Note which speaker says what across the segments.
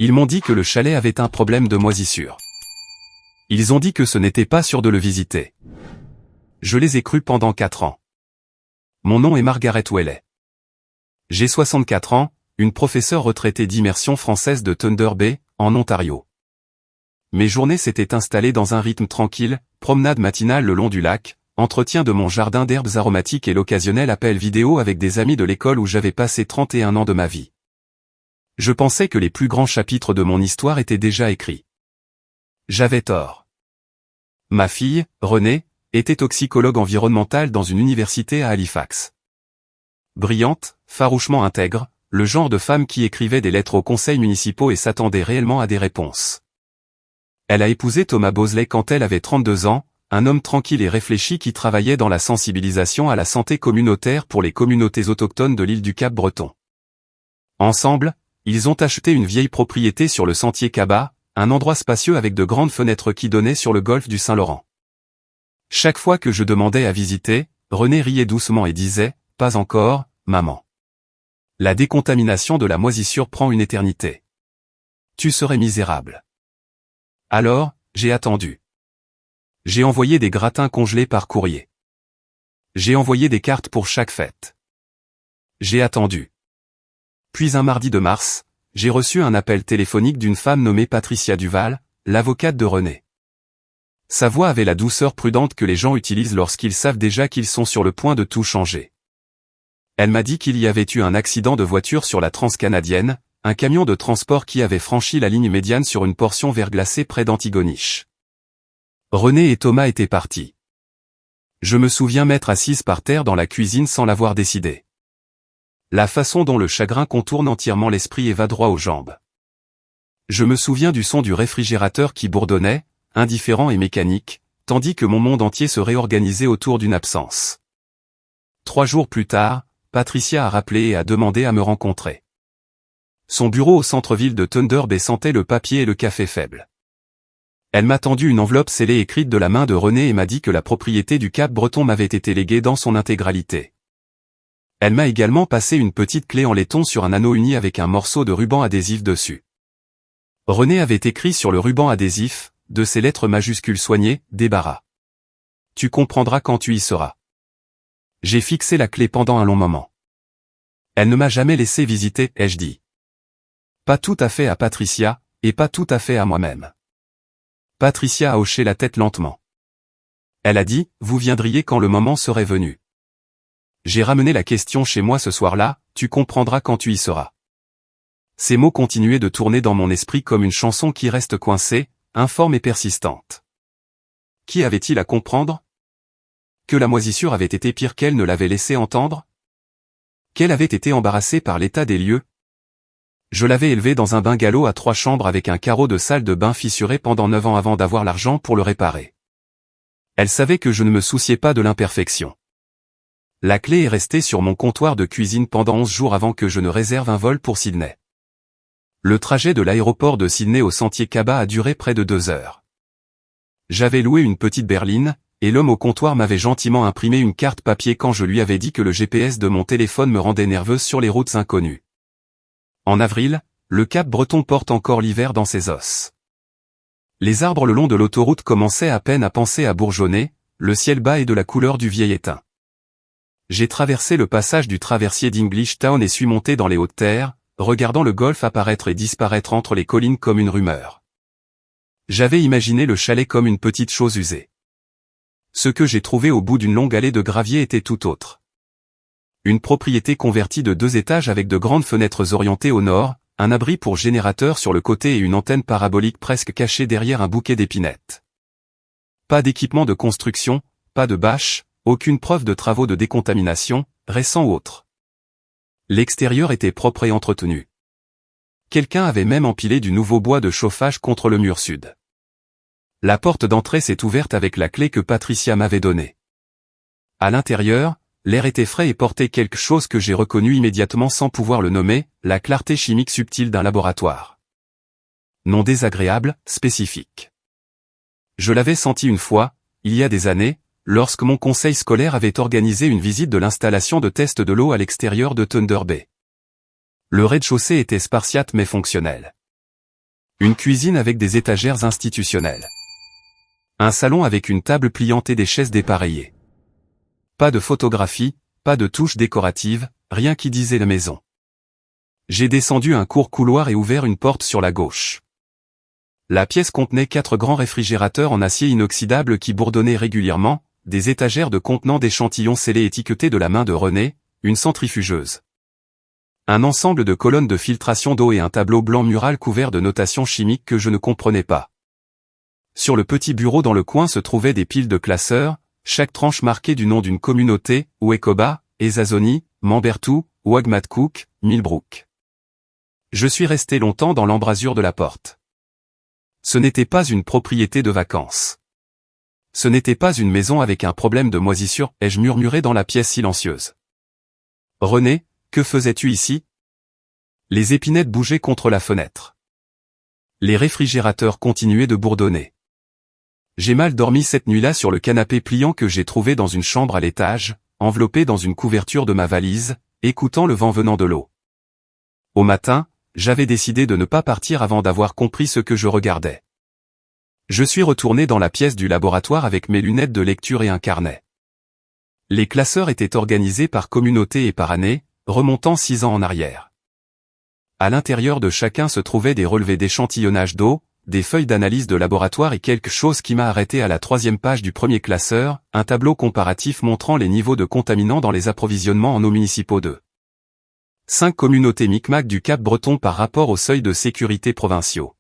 Speaker 1: Ils m'ont dit que le chalet avait un problème de moisissure. Ils ont dit que ce n'était pas sûr de le visiter. Je les ai crus pendant 4 ans. Mon nom est Margaret Welley. J'ai 64 ans, une professeure retraitée d'immersion française de Thunder Bay, en Ontario. Mes journées s'étaient installées dans un rythme tranquille, promenade matinale le long du lac, entretien de mon jardin d'herbes aromatiques et l'occasionnel appel vidéo avec des amis de l'école où j'avais passé 31 ans de ma vie. Je pensais que les plus grands chapitres de mon histoire étaient déjà écrits. J'avais tort. Ma fille, Renée, était toxicologue environnementale dans une université à Halifax. Brillante, farouchement intègre, le genre de femme qui écrivait des lettres aux conseils municipaux et s'attendait réellement à des réponses. Elle a épousé Thomas Bosley quand elle avait 32 ans, un homme tranquille et réfléchi qui travaillait dans la sensibilisation à la santé communautaire pour les communautés autochtones de l'île du Cap-Breton. Ensemble, ils ont acheté une vieille propriété sur le sentier Kaba, un endroit spacieux avec de grandes fenêtres qui donnaient sur le golfe du Saint-Laurent. Chaque fois que je demandais à visiter, Renée riait doucement et disait « Pas encore, maman. La décontamination de la moisissure prend une éternité. Tu serais misérable. » Alors, j'ai attendu. J'ai envoyé des gratins congelés par courrier. J'ai envoyé des cartes pour chaque fête. J'ai attendu. Puis un mardi de mars, j'ai reçu un appel téléphonique d'une femme nommée Patricia Duval, l'avocate de Renée. Sa voix avait la douceur prudente que les gens utilisent lorsqu'ils savent déjà qu'ils sont sur le point de tout changer. Elle m'a dit qu'il y avait eu un accident de voiture sur la transcanadienne, un camion de transport qui avait franchi la ligne médiane sur une portion verglacée près d'Antigonish. Renée et Thomas étaient partis. Je me souviens m'être assise par terre dans la cuisine sans l'avoir décidé. La façon dont le chagrin contourne entièrement l'esprit et va droit aux jambes. Je me souviens du son du réfrigérateur qui bourdonnait, indifférent et mécanique, tandis que mon monde entier se réorganisait autour d'une absence. 3 jours plus tard, Patricia a rappelé et a demandé à me rencontrer. Son bureau au centre-ville de Thunder Bay sentait le papier et le café faible. Elle m'a tendu une enveloppe scellée écrite de la main de Renée et m'a dit que la propriété du Cap-Breton m'avait été léguée dans son intégralité. Elle m'a également passé une petite clé en laiton sur un anneau uni avec un morceau de ruban adhésif dessus. Renée avait écrit sur le ruban adhésif, de ces lettres majuscules soignées, débarras. Tu comprendras quand tu y seras. J'ai fixé la clé pendant un long moment. Elle ne m'a jamais laissé visiter, ai-je dit. Pas tout à fait à Patricia, et pas tout à fait à moi-même. Patricia a hoché la tête lentement. Elle a dit, vous viendriez quand le moment serait venu. J'ai ramené la question chez moi ce soir-là, tu comprendras quand tu y seras. Ces mots continuaient de tourner dans mon esprit comme une chanson qui reste coincée, informe et persistante. Qui avait-il à comprendre? Que la moisissure avait été pire qu'elle ne l'avait laissé entendre? Qu'elle avait été embarrassée par l'état des lieux? Je l'avais élevé dans un bungalow à 3 chambres avec un carreau de salle de bain fissuré pendant 9 ans avant d'avoir l'argent pour le réparer. Elle savait que je ne me souciais pas de l'imperfection. La clé est restée sur mon comptoir de cuisine pendant 11 jours avant que je ne réserve un vol pour Sydney. Le trajet de l'aéroport de Sydney au sentier Kaba a duré près de 2 heures. J'avais loué une petite berline, et l'homme au comptoir m'avait gentiment imprimé une carte papier quand je lui avais dit que le GPS de mon téléphone me rendait nerveuse sur les routes inconnues. En avril, le Cap-Breton porte encore l'hiver dans ses os. Les arbres le long de l'autoroute commençaient à peine à penser à bourgeonner, le ciel bas est de la couleur du vieil étain. J'ai traversé le passage du traversier d'English Town et suis monté dans les hautes terres, regardant le golfe apparaître et disparaître entre les collines comme une rumeur. J'avais imaginé le chalet comme une petite chose usée. Ce que j'ai trouvé au bout d'une longue allée de gravier était tout autre. Une propriété convertie de 2 étages avec de grandes fenêtres orientées au nord, un abri pour générateur sur le côté et une antenne parabolique presque cachée derrière un bouquet d'épinettes. Pas d'équipement de construction, pas de bâche, aucune preuve de travaux de décontamination, récents ou autres. L'extérieur était propre et entretenu. Quelqu'un avait même empilé du nouveau bois de chauffage contre le mur sud. La porte d'entrée s'est ouverte avec la clé que Patricia m'avait donnée. À l'intérieur, l'air était frais et portait quelque chose que j'ai reconnu immédiatement sans pouvoir le nommer, la clarté chimique subtile d'un laboratoire. Non désagréable, spécifique. Je l'avais senti une fois, il y a des années, lorsque mon conseil scolaire avait organisé une visite de l'installation de test de l'eau à l'extérieur de Thunder Bay. Le rez-de-chaussée était spartiate mais fonctionnel. Une cuisine avec des étagères institutionnelles. Un salon avec une table pliante et des chaises dépareillées. Pas de photographie, pas de touches décoratives, rien qui disait la maison. J'ai descendu un court couloir et ouvert une porte sur la gauche. La pièce contenait 4 grands réfrigérateurs en acier inoxydable qui bourdonnaient régulièrement, des étagères de contenant d'échantillons scellés étiquetés de la main de René, une centrifugeuse. Un ensemble de colonnes de filtration d'eau et un tableau blanc mural couvert de notations chimiques que je ne comprenais pas. Sur le petit bureau dans le coin se trouvaient des piles de classeurs, chaque tranche marquée du nom d'une communauté, Ouekoba, Ezazoni, Mambertou, Ouagmatkouk, Millbrook. Je suis resté longtemps dans l'embrasure de la porte. Ce n'était pas une propriété de vacances. Ce n'était pas une maison avec un problème de moisissure, ai-je murmuré dans la pièce silencieuse. René, que faisais-tu ici? Les épinettes bougeaient contre la fenêtre. Les réfrigérateurs continuaient de bourdonner. J'ai mal dormi cette nuit-là sur le canapé pliant que j'ai trouvé dans une chambre à l'étage, enveloppé dans une couverture de ma valise, écoutant le vent venant de l'eau. Au matin, j'avais décidé de ne pas partir avant d'avoir compris ce que je regardais. Je suis retourné dans la pièce du laboratoire avec mes lunettes de lecture et un carnet. Les classeurs étaient organisés par communauté et par année, remontant 6 ans en arrière. À l'intérieur de chacun se trouvaient des relevés d'échantillonnage d'eau, des feuilles d'analyse de laboratoire et quelque chose qui m'a arrêté à la 3e page du premier classeur, un tableau comparatif montrant les niveaux de contaminants dans les approvisionnements en eau municipaux de 5 communautés Micmac du Cap-Breton par rapport aux seuils de sécurité provinciaux.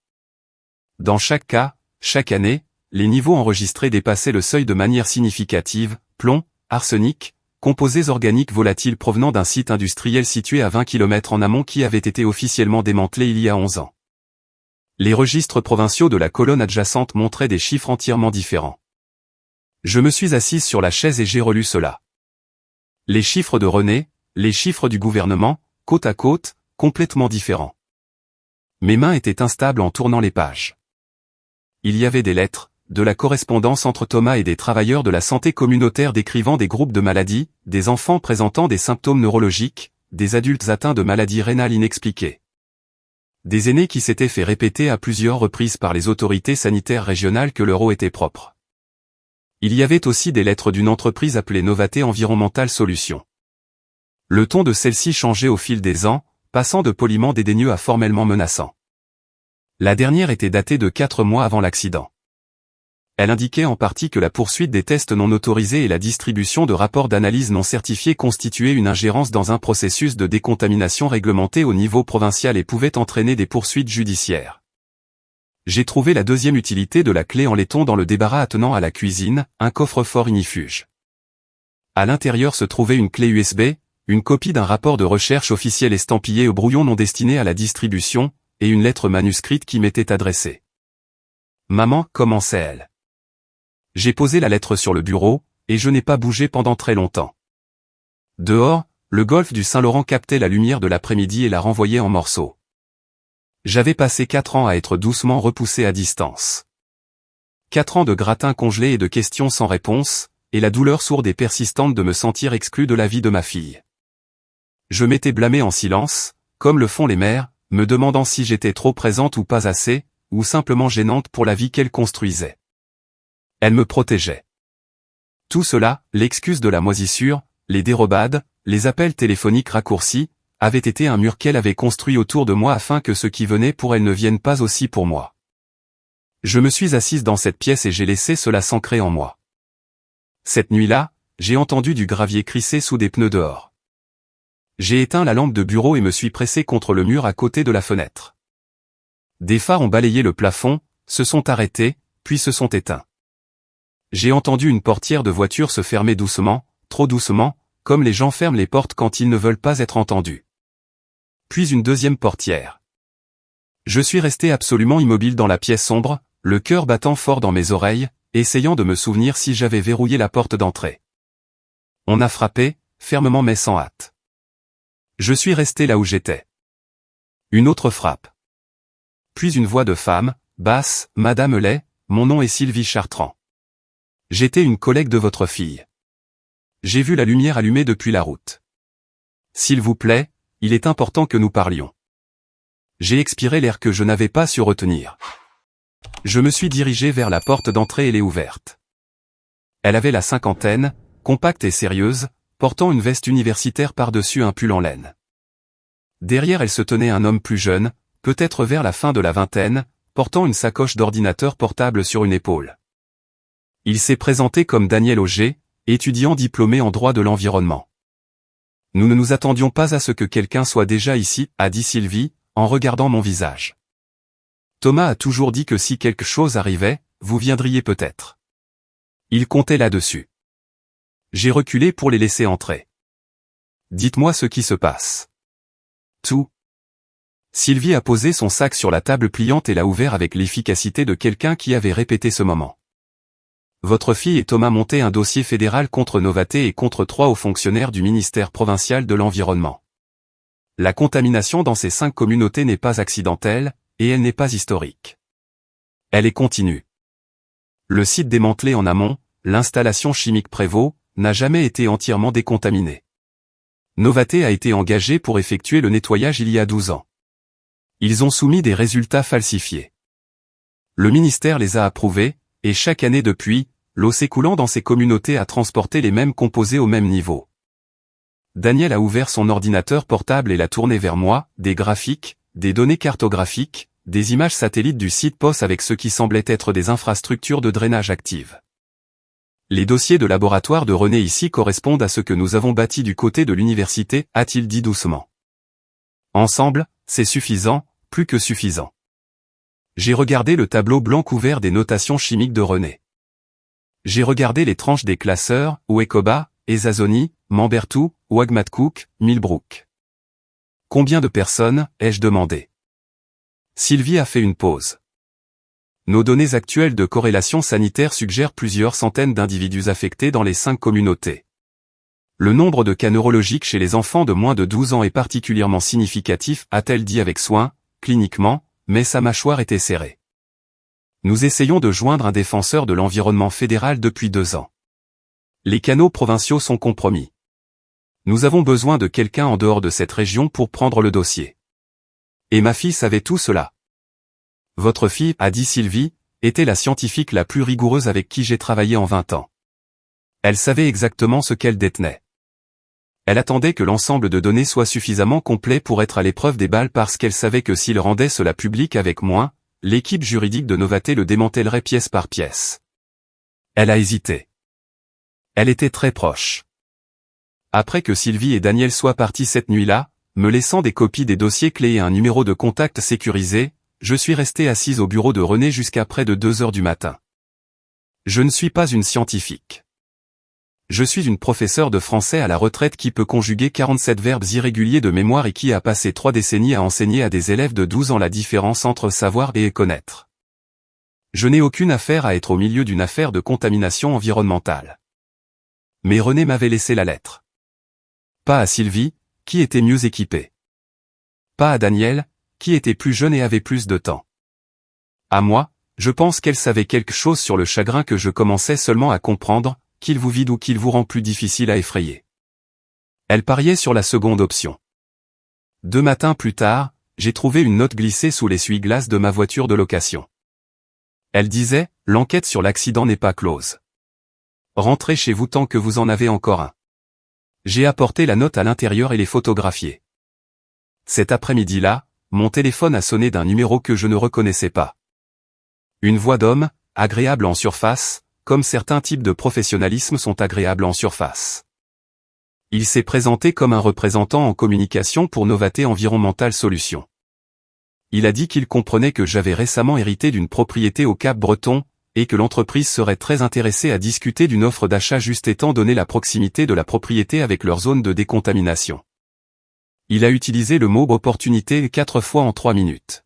Speaker 1: Dans chaque cas, chaque année, les niveaux enregistrés dépassaient le seuil de manière significative, plomb, arsenic, composés organiques volatiles provenant d'un site industriel situé à 20 km en amont qui avait été officiellement démantelé il y a 11 ans. Les registres provinciaux de la colonne adjacente montraient des chiffres entièrement différents. Je me suis assise sur la chaise et j'ai relu cela. Les chiffres de René, les chiffres du gouvernement, côte à côte, complètement différents. Mes mains étaient instables en tournant les pages. Il y avait des lettres, de la correspondance entre Thomas et des travailleurs de la santé communautaire décrivant des groupes de maladies, des enfants présentant des symptômes neurologiques, des adultes atteints de maladies rénales inexpliquées. Des aînés qui s'étaient fait répéter à plusieurs reprises par les autorités sanitaires régionales que leur eau était propre. Il y avait aussi des lettres d'une entreprise appelée Novaté Environmental Solutions. Le ton de celle-ci changeait au fil des ans, passant de poliment dédaigneux à formellement menaçant. La dernière était datée de 4 mois avant l'accident. Elle indiquait en partie que la poursuite des tests non autorisés et la distribution de rapports d'analyse non certifiés constituaient une ingérence dans un processus de décontamination réglementé au niveau provincial et pouvait entraîner des poursuites judiciaires. J'ai trouvé la deuxième utilité de la clé en laiton dans le débarras attenant à la cuisine, un coffre-fort ignifuge. À l'intérieur se trouvait une clé USB, une copie d'un rapport de recherche officiel estampillé au brouillon non destiné à la distribution, et une lettre manuscrite qui m'était adressée. Maman, commençait-elle. J'ai posé la lettre sur le bureau, et je n'ai pas bougé pendant très longtemps. Dehors, le golfe du Saint-Laurent captait la lumière de l'après-midi et la renvoyait en morceaux. J'avais passé 4 ans à être doucement repoussé à distance. 4 ans de gratin congelé et de questions sans réponse, et la douleur sourde et persistante de me sentir exclu de la vie de ma fille. Je m'étais blâmé en silence, comme le font les mères, me demandant si j'étais trop présente ou pas assez, ou simplement gênante pour la vie qu'elle construisait. Elle me protégeait. Tout cela, l'excuse de la moisissure, les dérobades, les appels téléphoniques raccourcis, avait été un mur qu'elle avait construit autour de moi afin que ceux qui venaient pour elle ne viennent pas aussi pour moi. Je me suis assise dans cette pièce et j'ai laissé cela s'ancrer en moi. Cette nuit-là, j'ai entendu du gravier crisser sous des pneus dehors. J'ai éteint la lampe de bureau et me suis pressé contre le mur à côté de la fenêtre. Des phares ont balayé le plafond, se sont arrêtés, puis se sont éteints. J'ai entendu une portière de voiture se fermer doucement, trop doucement, comme les gens ferment les portes quand ils ne veulent pas être entendus. Puis une deuxième portière. Je suis resté absolument immobile dans la pièce sombre, le cœur battant fort dans mes oreilles, essayant de me souvenir si j'avais verrouillé la porte d'entrée. On a frappé, fermement mais sans hâte. Je suis resté là où j'étais. Une autre frappe. Puis une voix de femme, basse, Madame Lay, mon nom est Sylvie Chartrand. J'étais une collègue de votre fille. J'ai vu la lumière allumée depuis la route. S'il vous plaît, il est important que nous parlions. J'ai expiré l'air que je n'avais pas su retenir. Je me suis dirigé vers la porte d'entrée et l'ai ouverte. Elle avait la cinquantaine, compacte et sérieuse, portant une veste universitaire par-dessus un pull en laine. Derrière elle se tenait un homme plus jeune, peut-être vers la fin de la vingtaine, portant une sacoche d'ordinateur portable sur une épaule. Il s'est présenté comme Daniel Auger, étudiant diplômé en droit de l'environnement. Nous ne nous attendions pas à ce que quelqu'un soit déjà ici, a dit Sylvie, en regardant mon visage. Thomas a toujours dit que si quelque chose arrivait, vous viendriez peut-être. Il comptait là-dessus. J'ai reculé pour les laisser entrer. Dites-moi ce qui se passe. Tout. Sylvie a posé son sac sur la table pliante et l'a ouvert avec l'efficacité de quelqu'un qui avait répété ce moment. Votre fille et Thomas montaient un dossier fédéral contre Novaté et contre 3 hauts fonctionnaires du ministère provincial de l'Environnement. La contamination dans ces 5 communautés n'est pas accidentelle, et elle n'est pas historique. Elle est continue. Le site démantelé en amont, l'installation chimique Prévost, n'a jamais été entièrement décontaminé. Novaté a été engagé pour effectuer le nettoyage il y a 12 ans. Ils ont soumis des résultats falsifiés. Le ministère les a approuvés, et chaque année depuis, l'eau s'écoulant dans ces communautés a transporté les mêmes composés au même niveau. Daniel a ouvert son ordinateur portable et l'a tourné vers moi, des graphiques, des données cartographiques, des images satellites du site POS avec ce qui semblait être des infrastructures de drainage actives. Les dossiers de laboratoire de René ici correspondent à ce que nous avons bâti du côté de l'université, a-t-il dit doucement. Ensemble, c'est suffisant, plus que suffisant. J'ai regardé le tableau blanc couvert des notations chimiques de René. J'ai regardé les tranches des classeurs, Ouekoba, Ezazoni, Mambertou, Ouagmatkouk, Millbrook. Combien de personnes, ai-je demandé. Sylvie a fait une pause. Nos données actuelles de corrélation sanitaire suggèrent plusieurs centaines d'individus affectés dans les 5 communautés. Le nombre de cas neurologiques chez les enfants de moins de 12 ans est particulièrement significatif, a-t-elle dit avec soin, cliniquement, mais sa mâchoire était serrée. Nous essayons de joindre un défenseur de l'environnement fédéral depuis 2 ans. Les canaux provinciaux sont compromis. Nous avons besoin de quelqu'un en dehors de cette région pour prendre le dossier. Et ma fille savait tout cela. Votre fille, a dit Sylvie, était la scientifique la plus rigoureuse avec qui j'ai travaillé en 20 ans. Elle savait exactement ce qu'elle détenait. Elle attendait que l'ensemble de données soit suffisamment complet pour être à l'épreuve des balles parce qu'elle savait que s'il rendait cela public avec moi, l'équipe juridique de Novaté le démantèlerait pièce par pièce. Elle a hésité. Elle était très proche. Après que Sylvie et Daniel soient partis cette nuit-là, me laissant des copies des dossiers clés et un numéro de contact sécurisé, je suis resté assise au bureau de René jusqu'à près de 2 heures du matin. Je ne suis pas une scientifique. Je suis une professeure de français à la retraite qui peut conjuguer 47 verbes irréguliers de mémoire et qui a passé 3 décennies à enseigner à des élèves de 12 ans la différence entre savoir et connaître. Je n'ai aucune affaire à être au milieu d'une affaire de contamination environnementale. Mais René m'avait laissé la lettre. Pas à Sylvie, qui était mieux équipée. Pas à Daniel, qui était plus jeune et avait plus de temps. À moi, je pense qu'elle savait quelque chose sur le chagrin que je commençais seulement à comprendre, qu'il vous vide ou qu'il vous rend plus difficile à effrayer. Elle pariait sur la seconde option. 2 matins plus tard, j'ai trouvé une note glissée sous l'essuie-glace de ma voiture de location. Elle disait, l'enquête sur l'accident n'est pas close. Rentrez chez vous tant que vous en avez encore un. J'ai apporté la note à l'intérieur et les photographié. Cet après-midi-là, mon téléphone a sonné d'un numéro que je ne reconnaissais pas. Une voix d'homme, agréable en surface, comme certains types de professionnalisme sont agréables en surface. Il s'est présenté comme un représentant en communication pour Novaté Environmental Solutions. Il a dit qu'il comprenait que j'avais récemment hérité d'une propriété au Cap-Breton, et que l'entreprise serait très intéressée à discuter d'une offre d'achat juste étant donné la proximité de la propriété avec leur zone de décontamination. Il a utilisé le mot « opportunité » 4 fois en 3 minutes.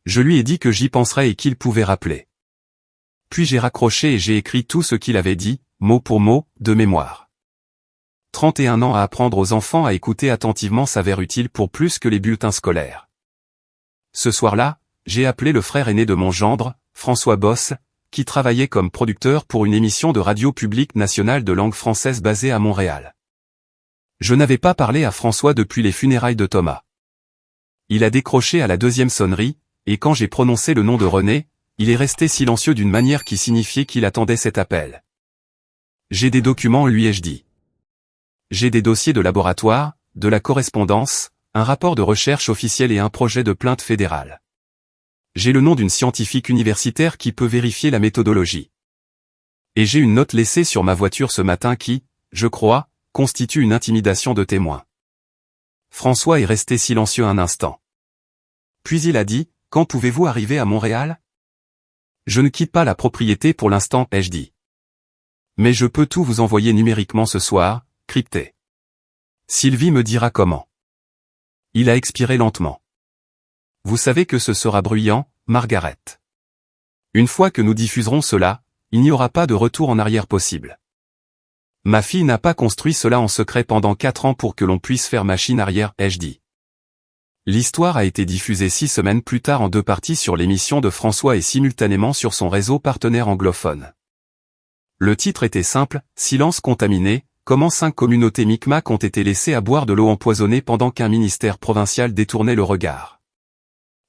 Speaker 1: Je lui ai dit que j'y penserais et qu'il pouvait rappeler. Puis j'ai raccroché et j'ai écrit tout ce qu'il avait dit, mot pour mot, de mémoire. 31 ans à apprendre aux enfants à écouter attentivement s'avère utile pour plus que les bulletins scolaires. Ce soir-là, j'ai appelé le frère aîné de mon gendre, François Bosse, qui travaillait comme producteur pour une émission de radio publique nationale de langue française basée à Montréal. Je n'avais pas parlé à François depuis les funérailles de Thomas. Il a décroché à la deuxième sonnerie, et quand j'ai prononcé le nom de René, il est resté silencieux d'une manière qui signifiait qu'il attendait cet appel. J'ai des documents, lui ai-je dit. J'ai des dossiers de laboratoire, de la correspondance, un rapport de recherche officiel et un projet de plainte fédérale. J'ai le nom d'une scientifique universitaire qui peut vérifier la méthodologie. Et j'ai une note laissée sur ma voiture ce matin qui, je crois, constitue une intimidation de témoin. François est resté silencieux un instant. Puis il a dit, « Quand pouvez-vous arriver à Montréal ?» Je ne quitte pas la propriété pour l'instant, ai-je dit. Mais je peux tout vous envoyer numériquement ce soir, crypté. Sylvie me dira comment. Il a expiré lentement. Vous savez que ce sera bruyant, Margaret. Une fois que nous diffuserons cela, il n'y aura pas de retour en arrière possible. Ma fille n'a pas construit cela en secret pendant 4 ans pour que l'on puisse faire machine arrière, ai-je dit. L'histoire a été diffusée 6 semaines plus tard en 2 parties sur l'émission de François et simultanément sur son réseau partenaire anglophone. Le titre était simple, Silence contaminé, comment 5 communautés Micmac ont été laissées à boire de l'eau empoisonnée pendant qu'un ministère provincial détournait le regard.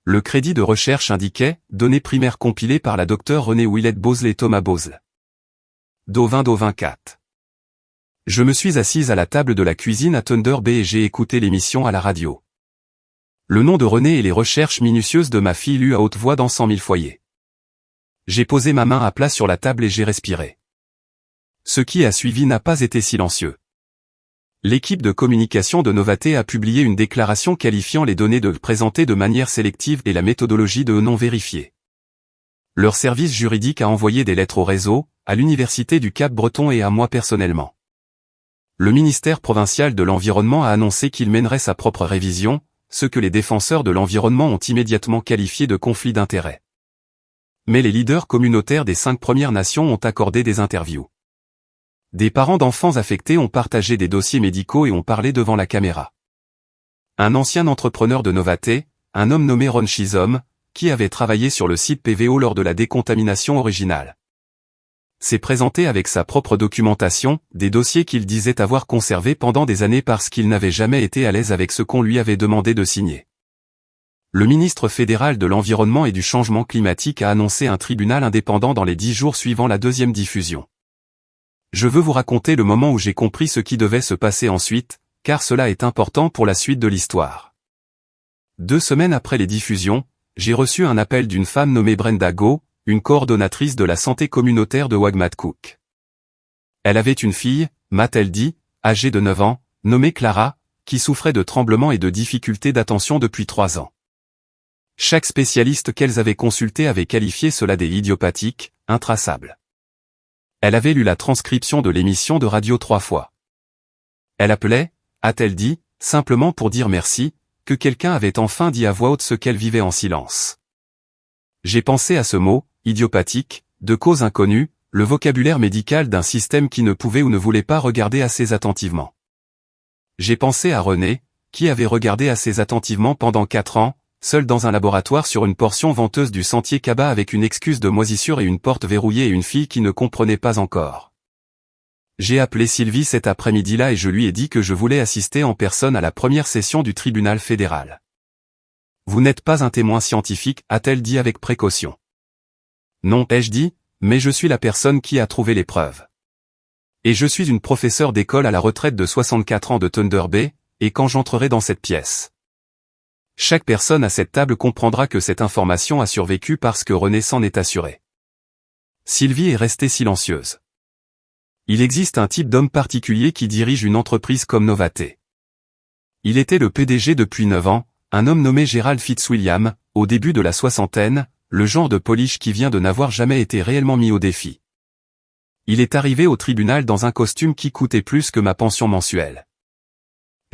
Speaker 1: Le crédit de recherche indiquait, données primaires compilées par la docteure Renée Willett Bosley et Thomas Bosley. Do 24. Je me suis assise à la table de la cuisine à Thunder Bay et j'ai écouté l'émission à la radio. Le nom de René et les recherches minutieuses de ma fille lues à haute voix dans 100 000 foyers. J'ai posé ma main à plat sur la table et j'ai respiré. Ce qui a suivi n'a pas été silencieux. L'équipe de communication de Novaté a publié une déclaration qualifiant les données présentées de manière sélective et la méthodologie de non vérifiée. Leur service juridique a envoyé des lettres au réseau, à l'Université du Cap-Breton et à moi personnellement. Le ministère provincial de l'Environnement a annoncé qu'il mènerait sa propre révision, ce que les défenseurs de l'environnement ont immédiatement qualifié de conflit d'intérêts. Mais les leaders communautaires des 5 Premières Nations ont accordé des interviews. Des parents d'enfants affectés ont partagé des dossiers médicaux et ont parlé devant la caméra. Un ancien entrepreneur de Novaté, un homme nommé Ron Chisholm, qui avait travaillé sur le site PVO lors de la décontamination originale, s'est présenté avec sa propre documentation, des dossiers qu'il disait avoir conservés pendant des années parce qu'il n'avait jamais été à l'aise avec ce qu'on lui avait demandé de signer. Le ministre fédéral de l'Environnement et du Changement climatique a annoncé un tribunal indépendant dans les 10 jours suivant la deuxième diffusion. Je veux vous raconter le moment où j'ai compris ce qui devait se passer ensuite, car cela est important pour la suite de l'histoire. 2 semaines après les diffusions, j'ai reçu un appel d'une femme nommée Brenda Go, une coordonnatrice de la santé communautaire de Wagmatcook. Elle avait une fille, m'a-t-elle dit, âgée de 9 ans, nommée Clara, qui souffrait de tremblements et de difficultés d'attention depuis 3 ans. Chaque spécialiste qu'elles avaient consulté avait qualifié cela des idiopathiques, intraçables. Elle avait lu la transcription de l'émission de radio 3 fois. Elle appelait, a-t-elle dit, simplement pour dire merci, que quelqu'un avait enfin dit à voix haute ce qu'elle vivait en silence. J'ai pensé à ce mot, idiopathique, de cause inconnue, le vocabulaire médical d'un système qui ne pouvait ou ne voulait pas regarder assez attentivement. J'ai pensé à René, qui avait regardé assez attentivement pendant 4 ans, seul dans un laboratoire sur une portion venteuse du sentier Kaba avec une excuse de moisissure et une porte verrouillée et une fille qui ne comprenait pas encore. J'ai appelé Sylvie cet après-midi-là et je lui ai dit que je voulais assister en personne à la première session du tribunal fédéral. Vous n'êtes pas un témoin scientifique, a-t-elle dit avec précaution. Non, ai-je dit, mais je suis la personne qui a trouvé les preuves. Et je suis une professeure d'école à la retraite de 64 ans de Thunder Bay, et quand j'entrerai dans cette pièce. Chaque personne à cette table comprendra que cette information a survécu parce que René s'en est assuré. Sylvie est restée silencieuse. Il existe un type d'homme particulier qui dirige une entreprise comme Novaté. Il était le PDG depuis 9 ans, un homme nommé Gerald Fitzwilliam, au début de la soixantaine, le genre de polish qui vient de n'avoir jamais été réellement mis au défi. Il est arrivé au tribunal dans un costume qui coûtait plus que ma pension mensuelle.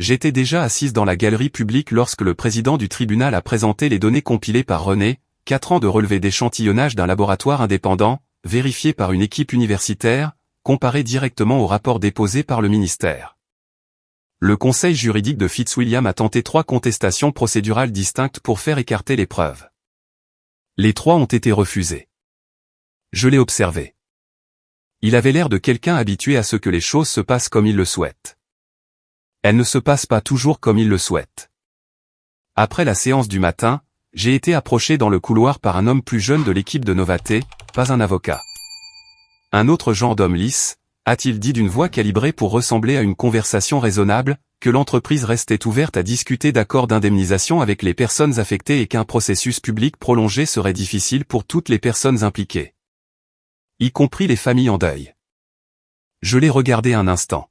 Speaker 1: J'étais déjà assise dans la galerie publique lorsque le président du tribunal a présenté les données compilées par René, 4 ans de relevés d'échantillonnage d'un laboratoire indépendant, vérifié par une équipe universitaire, comparé directement au rapport déposé par le ministère. Le conseil juridique de Fitzwilliam a tenté 3 contestations procédurales distinctes pour faire écarter les preuves. Les 3 ont été refusées. Je l'ai observé. Il avait l'air de quelqu'un habitué à ce que les choses se passent comme il le souhaite. Elles ne se passent pas toujours comme il le souhaite. Après la séance du matin, j'ai été approché dans le couloir par un homme plus jeune de l'équipe de Novaté, pas un avocat. Un autre genre d'homme lisse, a-t-il dit d'une voix calibrée pour ressembler à une conversation raisonnable, que l'entreprise restait ouverte à discuter d'accords d'indemnisation avec les personnes affectées et qu'un processus public prolongé serait difficile pour toutes les personnes impliquées, y compris les familles en deuil. Je l'ai regardé un instant.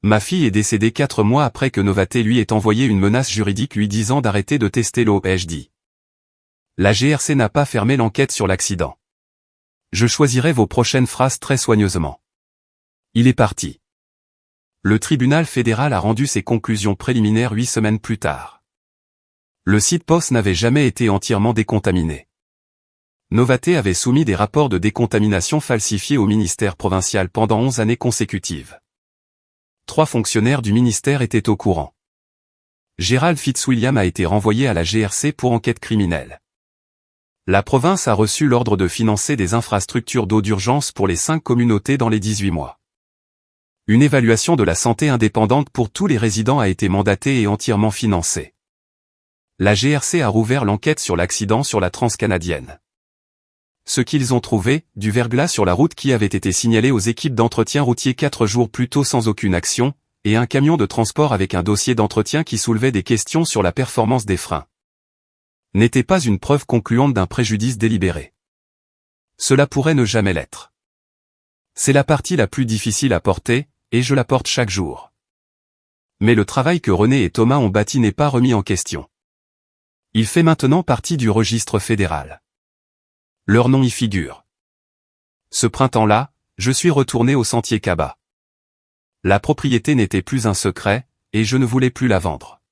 Speaker 1: Ma fille est décédée 4 mois après que Novaté lui ait envoyé une menace juridique lui disant d'arrêter de tester l'eau, ai-je dit. La GRC n'a pas fermé l'enquête sur l'accident. Je choisirai vos prochaines phrases très soigneusement. Il est parti. Le tribunal fédéral a rendu ses conclusions préliminaires 8 semaines plus tard. Le site POS n'avait jamais été entièrement décontaminé. Novaté avait soumis des rapports de décontamination falsifiés au ministère provincial pendant 11 années consécutives. 3 fonctionnaires du ministère étaient au courant. Gérald Fitzwilliam a été renvoyé à la GRC pour enquête criminelle. La province a reçu l'ordre de financer des infrastructures d'eau d'urgence pour les 5 communautés dans les 18 mois. Une évaluation de la santé indépendante pour tous les résidents a été mandatée et entièrement financée. La GRC a rouvert l'enquête sur l'accident sur la transcanadienne. Ce qu'ils ont trouvé, du verglas sur la route qui avait été signalé aux équipes d'entretien routier 4 jours plus tôt sans aucune action, et un camion de transport avec un dossier d'entretien qui soulevait des questions sur la performance des freins, n'était pas une preuve concluante d'un préjudice délibéré. Cela pourrait ne jamais l'être. C'est la partie la plus difficile à porter, et je la porte chaque jour. Mais le travail que René et Thomas ont bâti n'est pas remis en question. Il fait maintenant partie du registre fédéral. Leur nom y figure. Ce printemps-là, je suis retourné au sentier Kaba. La propriété n'était plus un secret, et je ne voulais plus la vendre.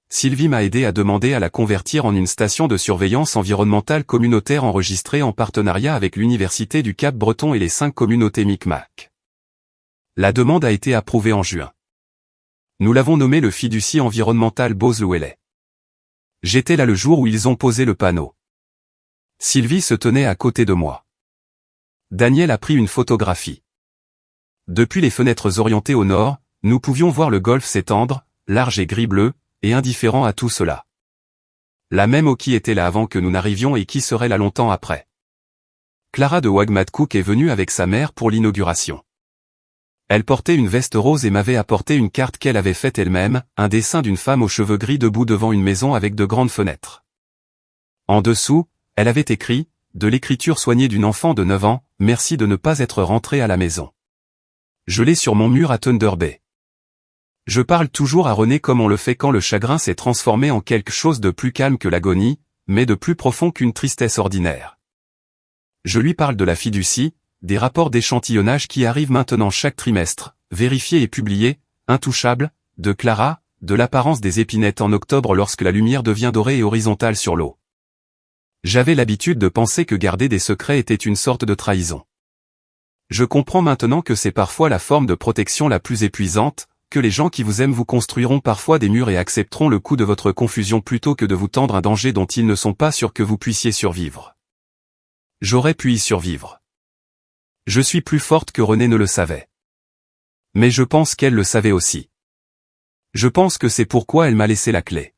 Speaker 1: Sylvie m'a aidé à demander à la convertir en une station de surveillance environnementale communautaire enregistrée en partenariat avec l'Université du Cap-Breton et les 5 communautés Micmac. La demande a été approuvée en juin. Nous l'avons nommé le fiducie environnemental Beauce-Louellet. J'étais là le jour où ils ont posé le panneau. Sylvie se tenait à côté de moi. Daniel a pris une photographie. Depuis les fenêtres orientées au nord, nous pouvions voir le golfe s'étendre, large et gris-bleu, et indifférent à tout cela. La même eau qui était là avant que nous n'arrivions et qui serait là longtemps après. Clara de Wagmatcook est venue avec sa mère pour l'inauguration. Elle portait une veste rose et m'avait apporté une carte qu'elle avait faite elle-même, un dessin d'une femme aux cheveux gris debout devant une maison avec de grandes fenêtres. En dessous, elle avait écrit, de l'écriture soignée d'une enfant de 9 ans, merci de ne pas être rentrée à la maison. Je l'ai sur mon mur à Thunder Bay. Je parle toujours à René comme on le fait quand le chagrin s'est transformé en quelque chose de plus calme que l'agonie, mais de plus profond qu'une tristesse ordinaire. Je lui parle de la fiducie, des rapports d'échantillonnage qui arrivent maintenant chaque trimestre, vérifiés et publiés, intouchables, de Clara, de l'apparence des épinettes en octobre lorsque la lumière devient dorée et horizontale sur l'eau. J'avais l'habitude de penser que garder des secrets était une sorte de trahison. Je comprends maintenant que c'est parfois la forme de protection la plus épuisante, que les gens qui vous aiment vous construiront parfois des murs et accepteront le coût de votre confusion plutôt que de vous tendre un danger dont ils ne sont pas sûrs que vous puissiez survivre. J'aurais pu y survivre. Je suis plus forte que René ne le savait. Mais je pense qu'elle le savait aussi. Je pense que c'est pourquoi elle m'a laissé la clé.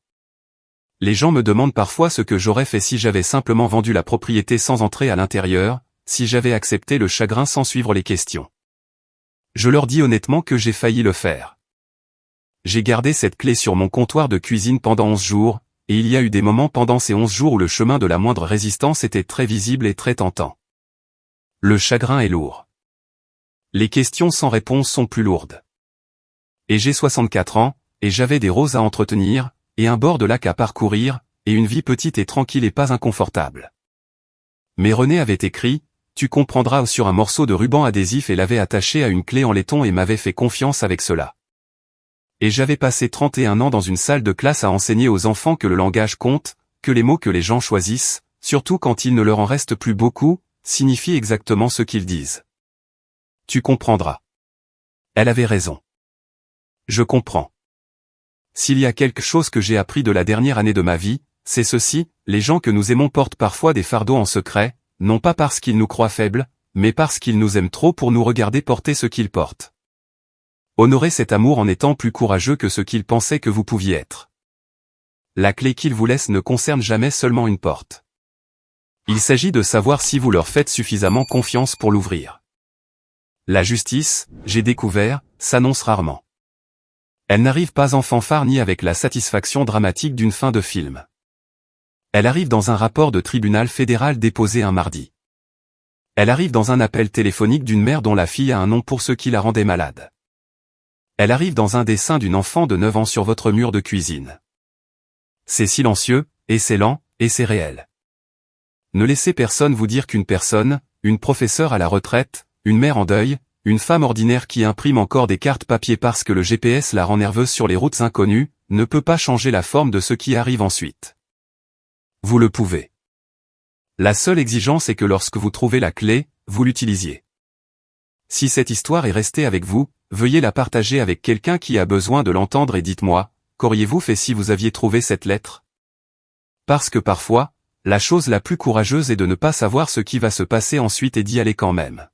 Speaker 1: Les gens me demandent parfois ce que j'aurais fait si j'avais simplement vendu la propriété sans entrer à l'intérieur, si j'avais accepté le chagrin sans suivre les questions. Je leur dis honnêtement que j'ai failli le faire. J'ai gardé cette clé sur mon comptoir de cuisine pendant 11 jours, et il y a eu des moments pendant ces 11 jours où le chemin de la moindre résistance était très visible et très tentant. Le chagrin est lourd. Les questions sans réponse sont plus lourdes. Et j'ai 64 ans, et j'avais des roses à entretenir, et un bord de lac à parcourir, et une vie petite et tranquille et pas inconfortable. Mais René avait écrit, tu comprendras sur un morceau de ruban adhésif et l'avait attaché à une clé en laiton et m'avait fait confiance avec cela. Et j'avais passé 31 ans dans une salle de classe à enseigner aux enfants que le langage compte, que les mots que les gens choisissent, surtout quand il ne leur en reste plus beaucoup, signifient exactement ce qu'ils disent. Tu comprendras. Elle avait raison. Je comprends. S'il y a quelque chose que j'ai appris de la dernière année de ma vie, c'est ceci, les gens que nous aimons portent parfois des fardeaux en secret, non pas parce qu'ils nous croient faibles, mais parce qu'ils nous aiment trop pour nous regarder porter ce qu'ils portent. Honorez cet amour en étant plus courageux que ce qu'ils pensaient que vous pouviez être. la clé qu'ils vous laissent ne concerne jamais seulement une porte. Il s'agit de savoir si vous leur faites suffisamment confiance pour l'ouvrir. La justice, j'ai découvert, s'annonce rarement. Elle n'arrive pas en fanfare ni avec la satisfaction dramatique d'une fin de film. Elle arrive dans un rapport de tribunal fédéral déposé un mardi. Elle arrive dans un appel téléphonique d'une mère dont la fille a un nom pour ce qui la rendait malade. Elle arrive dans un dessin d'une enfant de 9 ans sur votre mur de cuisine. C'est silencieux, et c'est lent, et c'est réel. Ne laissez personne vous dire qu'une personne, une professeure à la retraite, une mère en deuil, une femme ordinaire qui imprime encore des cartes papier parce que le GPS la rend nerveuse sur les routes inconnues, ne peut pas changer la forme de ce qui arrive ensuite. Vous le pouvez. La seule exigence est que lorsque vous trouvez la clé, vous l'utilisiez. Si cette histoire est restée avec vous, veuillez la partager avec quelqu'un qui a besoin de l'entendre et dites-moi, qu'auriez-vous fait si vous aviez trouvé cette lettre? Parce que parfois, la chose la plus courageuse est de ne pas savoir ce qui va se passer ensuite et d'y aller quand même.